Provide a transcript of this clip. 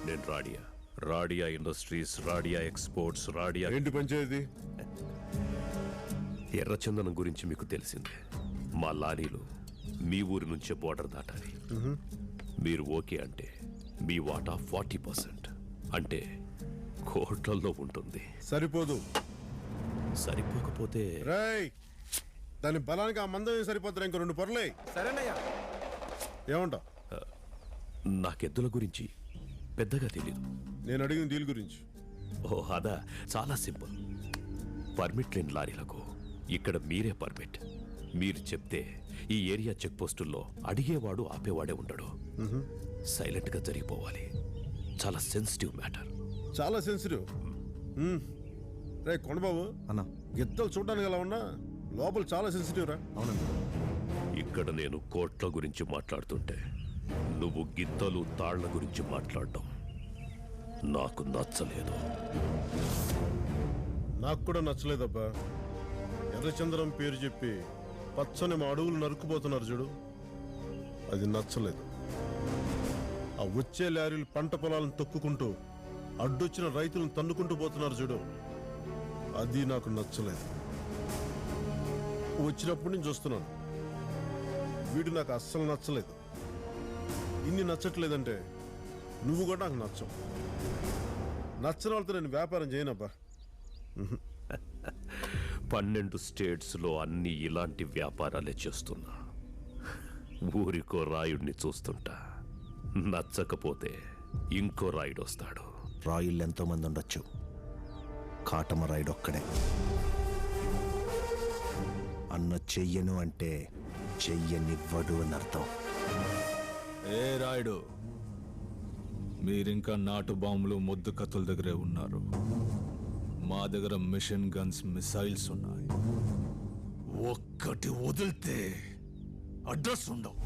నేను Radia industries, Radia exports, Radia. ఏంటి పంచాయతీ? ఎర్రచందనం గురించి మీకు తెలిసిందే. మా లారీలు మీ ఊరి నుంచే బోర్డర్ దాటాలి. మీరు ఓకే అంటే మీ వాటా 40%, అంటే కోట్లల్లో ఉంటుంది. సరిపోదు. సరిపోకపోతే రేయ్, దాని బలానికి ఆ మందం సరిపోతారు. ఇంకో 2 పొరలే. సరేనయ్యా. ఏమంటావు? నాకెద్దుల గురించి పెద్దగా తెలీదు. నేను అడిగిన డీల్ గురించి. ఓ అదా, చాలా సింపుల్. పర్మిట్ లేని లారీలకు ఇక్కడ మీరే పర్మిట్. మీరు చెప్తే ఈ ఏరియా చెక్ పోస్టుల్లో అడిగేవాడు ఆపేవాడే ఉండడు. సైలెంట్ గా జరిగిపోవాలి. చాలా సెన్సిటివ్ మ్యాటర్. చాలా సెన్సిటివ్. రే కొండబాబు అన్న, గిత్తలు చూడడానికి ఎలా ఉన్నా లోపల చాలా సెన్సిటివ్ రా. అవునండి. ఇక్కడ నేను కోట్ల గురించి మాట్లాడుతుంటే నువ్వు గిత్తలు తాళ్ల గురించి మాట్లాడడం నాకు నచ్చలేదు. నాకు కూడా నచ్చలేదబ్బా. ఎర్రచంద్రం పేరు చెప్పి పచ్చని మా అడవులు నరుక్కుపోతున్నారు చూడు, అది నచ్చలేదు. ఆ వచ్చే లారీలు పంట పొలాలను తొక్కుకుంటూ అడ్డొచ్చిన రైతులను తన్నుకుంటూ పోతున్నారు చూడు, అది నాకు నచ్చలేదు. వచ్చినప్పటి నుంచి చూస్తున్నాను, వీడు నాకు అస్సలు నచ్చలేదు. ఇన్ని నచ్చట్లేదంటే నువ్వు కూడా నాకు నచ్చవు. నచ్చని వాళ్ళతో నేను వ్యాపారం చేయనబ్బా. 12 స్టేట్స్లో అన్ని ఇలాంటి వ్యాపారాలే చేస్తున్నా. ఊరికో రాయుడిని చూస్తుంటా, నచ్చకపోతే ఇంకో రాయుడు వస్తాడు. రాయుళ్ళు ఎంతో మంది ఉండొచ్చు, కాటమ రాయుడు ఒక్కడే. అన్న చెయ్యను అంటే చెయ్యనివ్వడు అని అర్థం. ఏ రాయుడు, మీరింకా నాటు బాంబులు ముద్దు కత్తుల దగ్గరే ఉన్నారు. మా దగ్గర మిషన్ గన్స్, మిసైల్స్ ఉన్నాయి. ఒక్కటి వదిలితే అడ్రస్ ఉండవు.